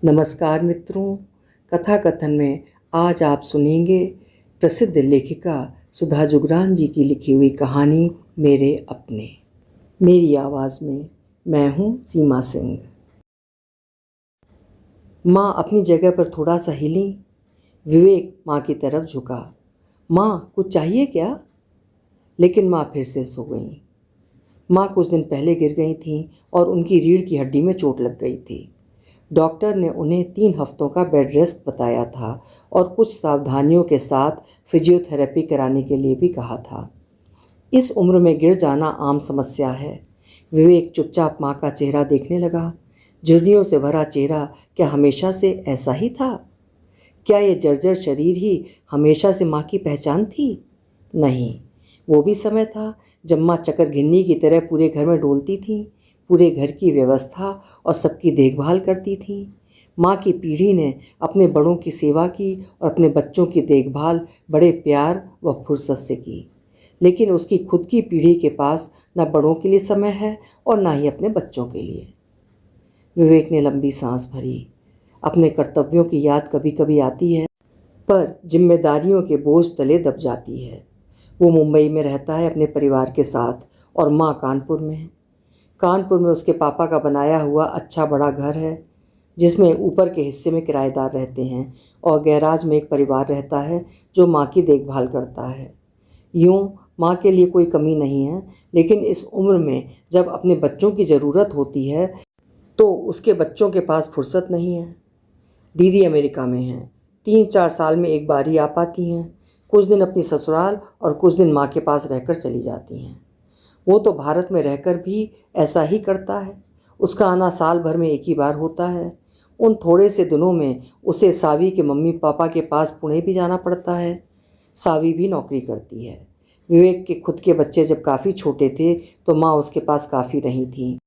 नमस्कार मित्रों, कथा कथन में आज आप सुनेंगे प्रसिद्ध लेखिका सुधा जुगरान जी की लिखी हुई कहानी मेरे अपने। मेरी आवाज़ में मैं हूँ सीमा सिंह। माँ अपनी जगह पर थोड़ा सा हिली। विवेक माँ की तरफ झुका। माँ, कुछ चाहिए क्या? लेकिन माँ फिर से सो गई। माँ कुछ दिन पहले गिर गई थीं और उनकी रीढ़ की हड्डी में चोट लग गई थी। डॉक्टर ने उन्हें 3 हफ्तों का बेड रेस्ट बताया था और कुछ सावधानियों के साथ फिजियोथेरेपी कराने के लिए भी कहा था। इस उम्र में गिर जाना आम समस्या है। विवेक चुपचाप माँ का चेहरा देखने लगा। झुर्रियों से भरा चेहरा क्या हमेशा से ऐसा ही था? क्या ये जर्जर शरीर ही हमेशा से माँ की पहचान थी? नहीं, वो भी समय था जब माँ चकरघिन्नी की तरह पूरे घर में डोलती थी, पूरे घर की व्यवस्था और सबकी देखभाल करती थी। माँ की पीढ़ी ने अपने बड़ों की सेवा की और अपने बच्चों की देखभाल बड़े प्यार व फुर्सत से की। लेकिन उसकी खुद की पीढ़ी के पास न बड़ों के लिए समय है और ना ही अपने बच्चों के लिए। विवेक ने लंबी सांस भरी। अपने कर्तव्यों की याद कभी कभी आती है, पर जिम्मेदारियों के बोझ तले दब जाती है। वो मुंबई में रहता है अपने परिवार के साथ और माँ कानपुर में है। कानपुर में उसके पापा का बनाया हुआ अच्छा बड़ा घर है, जिसमें ऊपर के हिस्से में किराएदार रहते हैं और गैराज में एक परिवार रहता है जो माँ की देखभाल करता है। यूँ माँ के लिए कोई कमी नहीं है, लेकिन इस उम्र में जब अपने बच्चों की ज़रूरत होती है तो उसके बच्चों के पास फुर्सत नहीं है। दीदी अमेरिका में हैं, 3-4 साल में एक बार ही आ पाती हैं। कुछ दिन अपनी ससुराल और कुछ दिन माँ के पास रहकर चली जाती हैं। वो तो भारत में रहकर भी ऐसा ही करता है। उसका आना साल भर में एक ही बार होता है। उन थोड़े से दिनों में उसे सावी के मम्मी पापा के पास पुणे भी जाना पड़ता है। सावी भी नौकरी करती है। विवेक के खुद के बच्चे जब काफ़ी छोटे थे तो माँ उसके पास काफ़ी रही थी।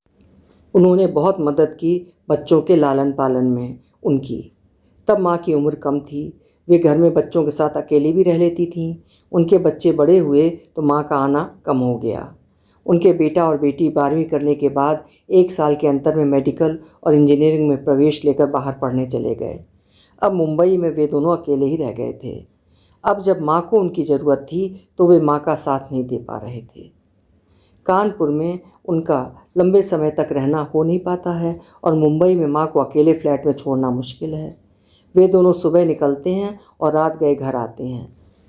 उन्होंने बहुत मदद की बच्चों के लालन पालन में उनकी। तब माँ की उम्र कम थी। वे घर में बच्चों के साथ अकेली भी रह लेती थीं। उनके बच्चे बड़े हुए तो माँ का आना कम हो गया। उनके बेटा और बेटी 12वीं करने के बाद 1 साल के अंतर में मेडिकल और इंजीनियरिंग में प्रवेश लेकर बाहर पढ़ने चले गए। अब मुंबई में वे दोनों अकेले ही रह गए थे। अब जब माँ को उनकी ज़रूरत थी तो वे माँ का साथ नहीं दे पा रहे थे। कानपुर में उनका लंबे समय तक रहना हो नहीं पाता है और मुंबई में माँ को अकेले फ्लैट में छोड़ना मुश्किल है। वे दोनों सुबह निकलते हैं और रात गए घर आते हैं।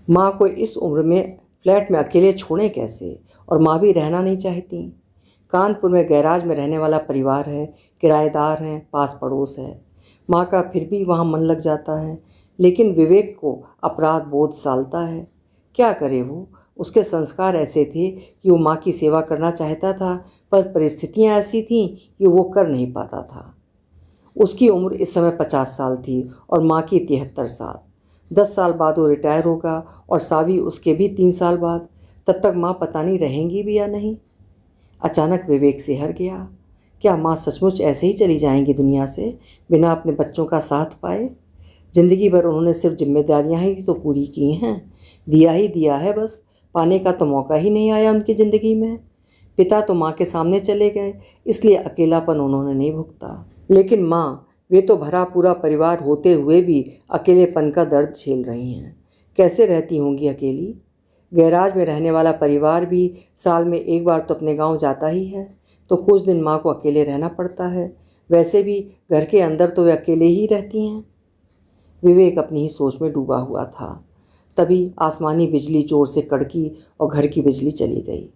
माँ को इस उम्र में फ्लैट में अकेले छोड़ें कैसे, और माँ भी रहना नहीं चाहती। कानपुर में गैराज में रहने वाला परिवार है, किराएदार हैं, पास पड़ोस है। माँ का फिर भी वहाँ मन लग जाता है, लेकिन विवेक को अपराध बोध सालता है। क्या करे वो? उसके संस्कार ऐसे थे कि वो माँ की सेवा करना चाहता था, पर परिस्थितियाँ ऐसी थीं कि वो कर नहीं पाता था। उसकी उम्र इस समय 50 साल थी और माँ की 73 साल। 10 साल बाद वो रिटायर होगा और सावी उसके भी 3 साल बाद। तब तक माँ पता नहीं रहेंगी भी या नहीं। अचानक विवेक सिहर गया। क्या माँ सचमुच ऐसे ही चली जाएंगी दुनिया से, बिना अपने बच्चों का साथ पाए? ज़िंदगी भर उन्होंने सिर्फ जिम्मेदारियाँ ही तो पूरी की हैं, दिया ही दिया है बस। पाने का तो मौका ही नहीं आया उनकी ज़िंदगी में। पिता तो माँ के सामने चले गए, इसलिए अकेलापन उन्होंने नहीं भुगता। लेकिन माँ, वे तो भरा पूरा परिवार होते हुए भी अकेलेपन का दर्द झेल रही हैं। कैसे रहती होंगी अकेली? गैराज में रहने वाला परिवार भी साल में एक बार तो अपने गांव जाता ही है, तो कुछ दिन माँ को अकेले रहना पड़ता है। वैसे भी घर के अंदर तो वे अकेले ही रहती हैं। विवेक अपनी ही सोच में डूबा हुआ था। तभी आसमानी बिजली जोर से कड़की और घर की बिजली चली गई।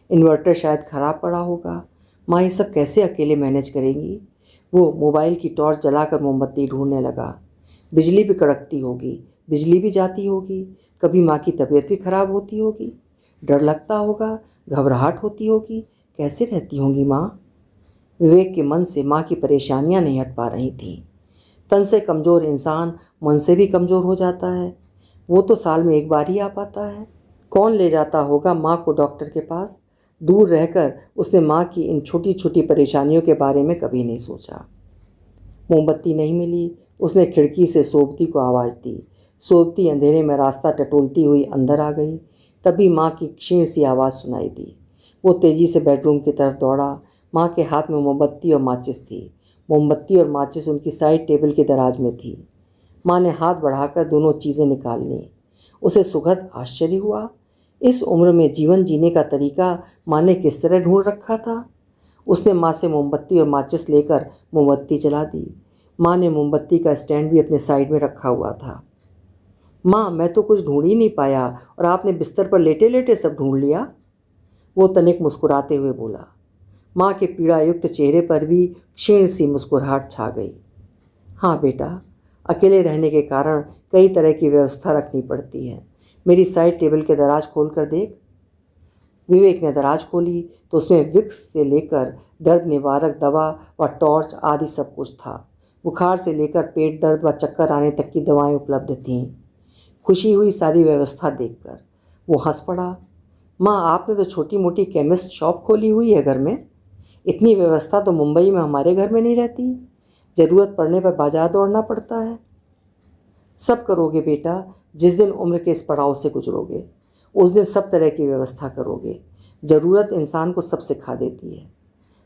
इन्वर्टर शायद ख़राब पड़ा होगा। माँ ये सब कैसे अकेले मैनेज करेंगी? वो मोबाइल की टॉर्च जलाकर मोमबत्ती ढूंढने लगा। बिजली भी कड़कती होगी, बिजली भी जाती होगी, कभी माँ की तबीयत भी खराब होती होगी, डर लगता होगा, घबराहट होती होगी। कैसे रहती होंगी माँ? विवेक के मन से माँ की परेशानियाँ नहीं हट पा रही थीं। तन से कमज़ोर इंसान मन से भी कमज़ोर हो जाता है। वो तो साल में एक बार ही आ पाता है। कौन ले जाता होगा माँ को डॉक्टर के पास? दूर रहकर उसने माँ की इन छोटी छोटी परेशानियों के बारे में कभी नहीं सोचा। मोमबत्ती नहीं मिली। उसने खिड़की से सोबती को आवाज़ दी। सोबती अंधेरे में रास्ता टटोलती हुई अंदर आ गई। तभी माँ की क्षीण सी आवाज़ सुनाई दी। वो तेज़ी से बेडरूम की तरफ दौड़ा। माँ के हाथ में मोमबत्ती और माचिस थी। मोमबत्ती और माचिस उनकी साइड टेबल के दराज में थी। माँ ने हाथ बढ़ाकर दोनों चीज़ें निकाल लीं। उसे सुखद आश्चर्य हुआ। इस उम्र में जीवन जीने का तरीका माँ ने किस तरह ढूंढ रखा था। उसने माँ से मोमबत्ती और माचिस लेकर मोमबत्ती जला दी। माँ ने मोमबत्ती का स्टैंड भी अपने साइड में रखा हुआ था। माँ, मैं तो कुछ ढूंढ ही नहीं पाया और आपने बिस्तर पर लेटे लेटे सब ढूंढ लिया। वो तनिक मुस्कुराते हुए बोला। माँ के पीड़ायुक्त चेहरे पर भी क्षीण सी मुस्कुराहट छा गई। हाँ बेटा, अकेले रहने के कारण कई तरह की व्यवस्था रखनी पड़ती है। मेरी साइड टेबल के दराज खोल कर देख। विवेक ने दराज खोली तो उसमें विक्स से लेकर दर्द निवारक दवा व टॉर्च आदि सब कुछ था। बुखार से लेकर पेट दर्द व चक्कर आने तक की दवाएं उपलब्ध थीं। खुशी हुई सारी व्यवस्था देखकर। वो हंस पड़ा। माँ, आपने तो छोटी मोटी केमिस्ट शॉप खोली हुई है घर में। इतनी व्यवस्था तो मुंबई में हमारे घर में नहीं रहती। ज़रूरत पड़ने पर बाजार दौड़ना पड़ता है। सब करोगे बेटा, जिस दिन उम्र के इस पड़ाव से गुजरोगे उस दिन सब तरह की व्यवस्था करोगे। ज़रूरत इंसान को सब सिखा देती है।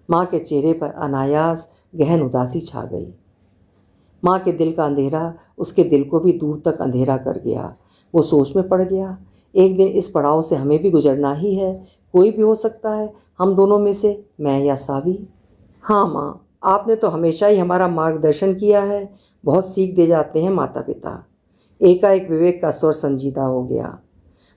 माँ के चेहरे पर अनायास गहन उदासी छा गई। माँ के दिल का अंधेरा उसके दिल को भी दूर तक अंधेरा कर गया। वो सोच में पड़ गया, एक दिन इस पड़ाव से हमें भी गुजरना ही है। कोई भी हो सकता है, हम दोनों में से, मैं या सावी। हाँ माँ, आपने तो हमेशा ही हमारा मार्गदर्शन किया है। बहुत सीख दे जाते हैं माता पिता। एकाएक विवेक का स्वर संजीदा हो गया।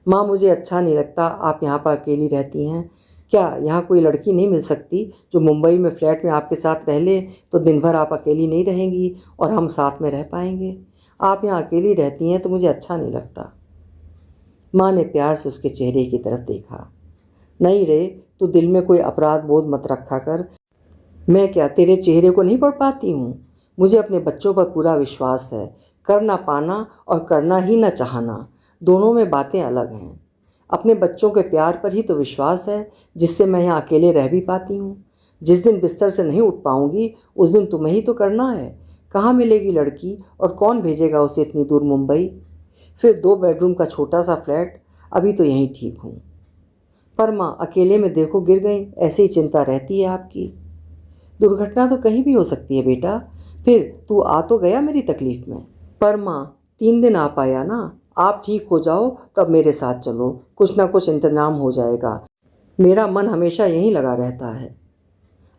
माँ, मुझे अच्छा नहीं लगता आप यहाँ पर अकेली रहती हैं। क्या यहाँ कोई लड़की नहीं मिल सकती जो मुंबई में फ्लैट में आपके साथ रह ले, तो दिन भर आप अकेली नहीं रहेंगी और हम साथ में रह पाएंगे। आप यहाँ अकेली रहती हैं तो मुझे अच्छा नहीं लगता। माँ ने प्यार से उसके चेहरे की तरफ देखा। नहीं रे, तू दिल में कोई अपराध बोध मत रखा कर। मैं क्या तेरे चेहरे को नहीं पढ़ पाती हूँ? मुझे अपने बच्चों पर पूरा विश्वास है। कर ना पाना और करना ही न चाहना, दोनों में बातें अलग हैं। अपने बच्चों के प्यार पर ही तो विश्वास है जिससे मैं यहाँ अकेले रह भी पाती हूँ। जिस दिन बिस्तर से नहीं उठ पाऊँगी उस दिन तुम्हें ही तो करना है। कहाँ मिलेगी लड़की और कौन भेजेगा उसे इतनी दूर मुंबई? फिर 2 बेडरूम का छोटा सा फ्लैट, अभी तो यहीं ठीक हूँ। पर माँ, अकेले में देखो गिर गई, ऐसी ही चिंता रहती है आपकी। दुर्घटना तो कहीं भी हो सकती है बेटा। फिर तू आ तो गया मेरी तकलीफ़ में। पर माँ, 3 दिन आ पाया ना। आप ठीक हो जाओ तब मेरे साथ चलो, कुछ ना कुछ इंतजाम हो जाएगा। मेरा मन हमेशा यहीं लगा रहता है।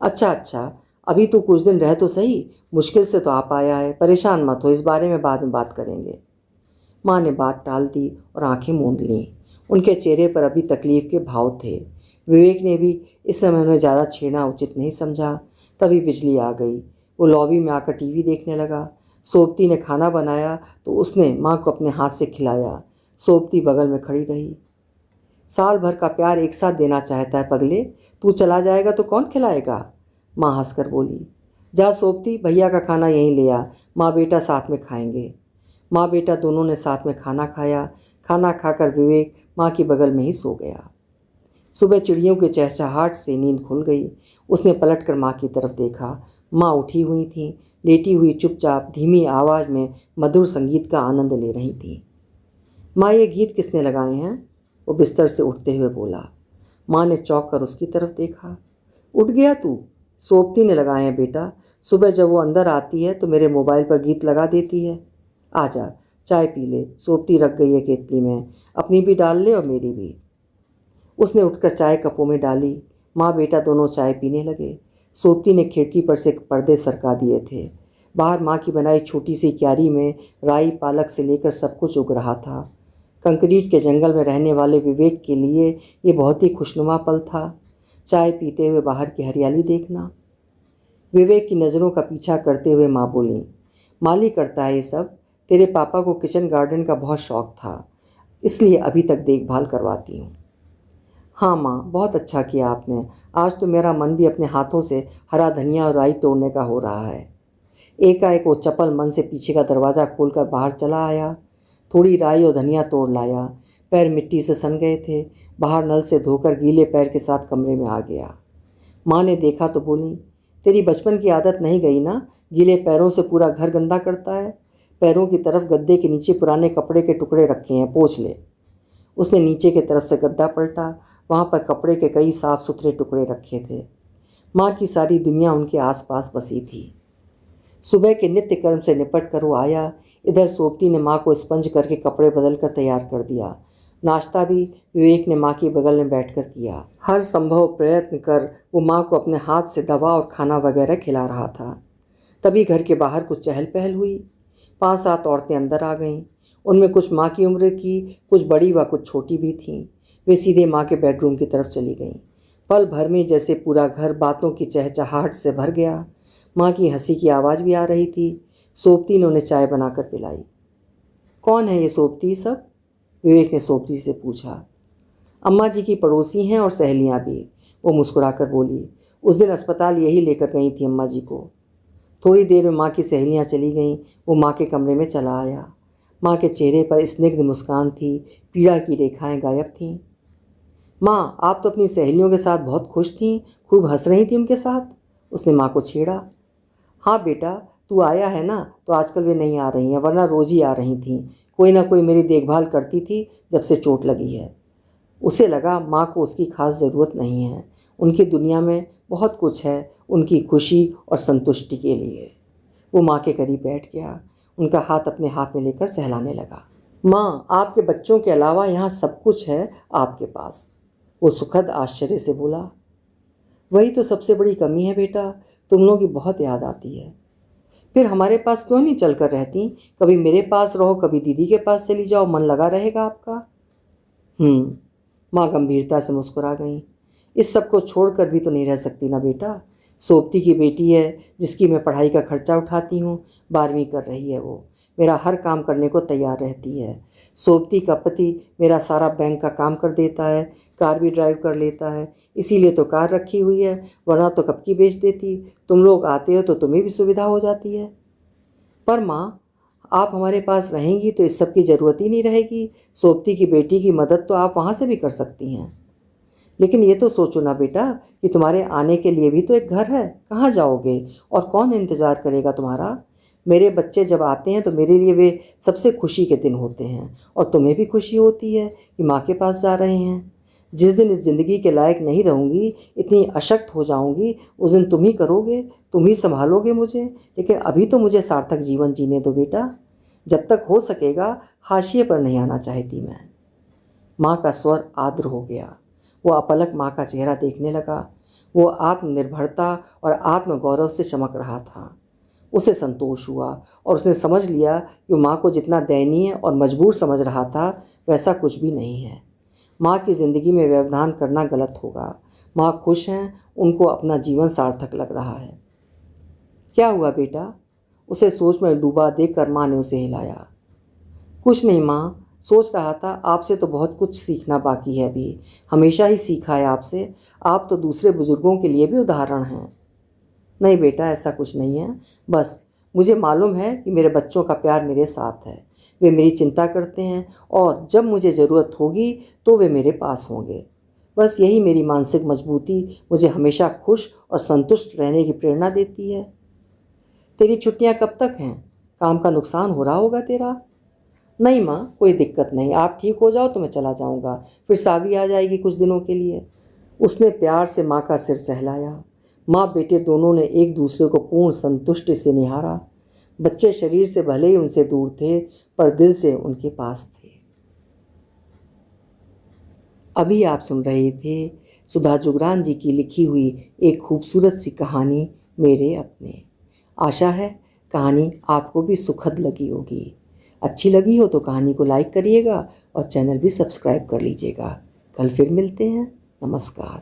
अच्छा, अभी तू कुछ दिन रह तो सही। मुश्किल से तो आ पाया है, परेशान मत हो, इस बारे में बाद में बात करेंगे। माँ ने बात टाल दी और आंखें मूंद लीं। उनके चेहरे पर अभी तकलीफ़ के भाव थे। विवेक ने भी इस समय उन्हें ज़्यादा छेड़ना उचित नहीं समझा। तभी बिजली आ गई। वो लॉबी में आकर टीवी देखने लगा। सोबती ने खाना बनाया तो उसने माँ को अपने हाथ से खिलाया। सोबती बगल में खड़ी रही। साल भर का प्यार एक साथ देना चाहता है पगले, तू चला जाएगा तो कौन खिलाएगा? माँ हंसकर बोली। जा सोबती, भैया का खाना यहीं ले आ, माँ बेटा साथ में खाएंगे। माँ बेटा दोनों ने साथ में खाना खाया। खाना खाकर विवेक माँ की बगल में ही सो गया। सुबह चिड़ियों के चहचहाहट से नींद खुल गई। उसने पलटकर माँ की तरफ देखा। माँ उठी हुई थीं, लेटी हुई चुपचाप धीमी आवाज़ में मधुर संगीत का आनंद ले रही थीं। माँ, ये गीत किसने लगाए हैं? वो बिस्तर से उठते हुए बोला। माँ ने चौंक कर उसकी तरफ देखा। उठ गया तू? सोबती ने लगाए हैं बेटा। सुबह जब वो अंदर आती है तो मेरे मोबाइल पर गीत लगा देती है। आजा, चाय पी ले, सोबती रख गई है केतली में, अपनी भी डाल ले और मेरी भी। उसने उठकर चाय कपों में डाली। माँ बेटा दोनों चाय पीने लगे। सोबती ने खिड़की पर से पर्दे सरका दिए थे। बाहर माँ की बनाई छोटी सी क्यारी में राई पालक से लेकर सब कुछ उग रहा था। कंक्रीट के जंगल में रहने वाले विवेक के लिए ये बहुत ही खुशनुमा पल था, चाय पीते हुए बाहर की हरियाली देखना। विवेक की नज़रों का पीछा करते हुए माँ बोली, माली करता है ये सब। तेरे पापा को किचन गार्डन का बहुत शौक़ था, इसलिए अभी तक देखभाल करवाती हूँ। हाँ माँ, बहुत अच्छा किया आपने। आज तो मेरा मन भी अपने हाथों से हरा धनिया और राई तोड़ने का हो रहा है। एकाएक वो चपल मन से पीछे का दरवाज़ा खोलकर बाहर चला आया। थोड़ी राई और धनिया तोड़ लाया। पैर मिट्टी से सन गए थे। बाहर नल से धोकर गीले पैर के साथ कमरे में आ गया। माँ ने देखा तो बोली, तेरी बचपन की आदत नहीं गई ना? गीले पैरों से पूरा घर गंदा करता है। पैरों की तरफ गद्दे के नीचे पुराने कपड़े के टुकड़े रखे हैं, पोंछ ले। उसने नीचे की तरफ से गद्दा पलटा। वहाँ पर कपड़े के कई साफ़ सुथरे टुकड़े रखे थे। माँ की सारी दुनिया उनके आसपास बसी थी। सुबह के नित्य कर्म से निपट कर वो आया। इधर सोबती ने माँ को स्पंज करके कपड़े बदल कर तैयार कर दिया। नाश्ता भी विवेक ने माँ के बगल में बैठकर किया। हर संभव प्रयत्न कर वो माँ को अपने हाथ से दवा और खाना वगैरह खिला रहा था। तभी घर के बाहर कुछ चहल पहल हुई। 5-7 औरतें अंदर आ गईं। उनमें कुछ माँ की उम्र की, कुछ बड़ी व कुछ छोटी भी थीं। वे सीधे माँ के बेडरूम की तरफ चली गईं। पल भर में जैसे पूरा घर बातों की चहचहाहट से भर गया। माँ की हंसी की आवाज़ भी आ रही थी। सोबती ने उन्हें चाय बनाकर पिलाई। कौन है ये सोबती सब? विवेक ने सोबती से पूछा। अम्मा जी की पड़ोसी हैं और सहेलियाँ भी, वो मुस्कुराकर बोली। उस दिन अस्पताल यही लेकर गई थी अम्मा जी को। थोड़ी देर में माँ की सहेलियाँ चली गईं। वो माँ के कमरे में चला आया। माँ के चेहरे पर स्निग्ध मुस्कान थी, पीड़ा की रेखाएं गायब थीं। माँ, आप तो अपनी सहेलियों के साथ बहुत खुश थीं, खूब हंस रही थी उनके साथ, उसने माँ को छेड़ा। हाँ बेटा, तू आया है ना, तो आजकल वे नहीं आ रही हैं, वरना रोज़ ही आ रही थीं। कोई ना कोई मेरी देखभाल करती थी जब से चोट लगी है। उसे लगा माँ को उसकी खास ज़रूरत नहीं है। उनकी दुनिया में बहुत कुछ है उनकी खुशी और संतुष्टि के लिए। वो माँ के करीब बैठ गया, उनका हाथ अपने हाथ में लेकर सहलाने लगा। माँ, आपके बच्चों के अलावा यहाँ सब कुछ है आपके पास, वो सुखद आश्चर्य से बोला। वही तो सबसे बड़ी कमी है बेटा, तुम लोगों की बहुत याद आती है। फिर हमारे पास क्यों नहीं चलकर रहती? कभी मेरे पास रहो, कभी दीदी के पास चली जाओ, मन लगा रहेगा आपका। माँ गंभीरता से मुस्कुरा गई। इस सब को छोड़कर भी तो नहीं रह सकती ना बेटा। सोबती की बेटी है जिसकी मैं पढ़ाई का खर्चा उठाती हूँ, 12वीं कर रही है वो। मेरा हर काम करने को तैयार रहती है। सोबती का पति मेरा सारा बैंक का काम कर देता है, कार भी ड्राइव कर लेता है, इसीलिए तो कार रखी हुई है, वरना तो कब की बेच देती। तुम लोग आते हो तो तुम्हें भी सुविधा हो जाती है। पर माँ, आप हमारे पास रहेंगी तो इस सब की ज़रूरत ही नहीं रहेगी। सोबती की बेटी की मदद तो आप वहाँ से भी कर सकती हैं। लेकिन ये तो सोचो ना बेटा कि तुम्हारे आने के लिए भी तो एक घर है, कहाँ जाओगे और कौन इंतज़ार करेगा तुम्हारा? मेरे बच्चे जब आते हैं तो मेरे लिए वे सबसे खुशी के दिन होते हैं, और तुम्हें भी खुशी होती है कि माँ के पास जा रहे हैं। जिस दिन इस ज़िंदगी के लायक नहीं रहूँगी, इतनी अशक्त हो जाऊँगी, उस दिन तुम ही करोगे, तुम ही संभालोगे मुझे। लेकिन अभी तो मुझे सार्थक जीवन जीने दो बेटा। जब तक हो सकेगा हाशिए पर नहीं आना चाहती मैं। माँ का स्वर आर्द्र हो गया। वो अपलक माँ का चेहरा देखने लगा। वो आत्मनिर्भरता और आत्मगौरव से चमक रहा था। उसे संतोष हुआ और उसने समझ लिया कि माँ को जितना दयनीय और मजबूर समझ रहा था वैसा कुछ भी नहीं है। माँ की ज़िंदगी में व्यवधान करना गलत होगा। माँ खुश हैं, उनको अपना जीवन सार्थक लग रहा है। क्या हुआ बेटा? उसे सोच में डूबा देखकर माँ ने उसे हिलाया। कुछ नहीं माँ, सोच रहा था आपसे तो बहुत कुछ सीखना बाकी है अभी। हमेशा ही सीखा है आपसे। आप तो दूसरे बुज़ुर्गों के लिए भी उदाहरण हैं। नहीं बेटा, ऐसा कुछ नहीं है। बस मुझे मालूम है कि मेरे बच्चों का प्यार मेरे साथ है। वे मेरी चिंता करते हैं और जब मुझे ज़रूरत होगी तो वे मेरे पास होंगे। बस यही मेरी मानसिक मजबूती मुझे हमेशा खुश और संतुष्ट रहने की प्रेरणा देती है। तेरी छुट्टियां कब तक हैं? काम का नुकसान हो रहा होगा तेरा। नहीं माँ, कोई दिक्कत नहीं, आप ठीक हो जाओ तो मैं चला जाऊँगा। फिर सावी आ जाएगी कुछ दिनों के लिए। उसने प्यार से माँ का सिर सहलाया। माँ बेटे दोनों ने एक दूसरे को पूर्ण संतुष्टि से निहारा। बच्चे शरीर से भले ही उनसे दूर थे, पर दिल से उनके पास थे। अभी आप सुन रहे थे सुधा जुगरान जी की लिखी हुई एक खूबसूरत सी कहानी, मेरे अपने। आशा है कहानी आपको भी सुखद लगी होगी। अच्छी लगी हो तो कहानी को लाइक करिएगा और चैनल भी सब्सक्राइब कर लीजिएगा। कल फिर मिलते हैं। नमस्कार।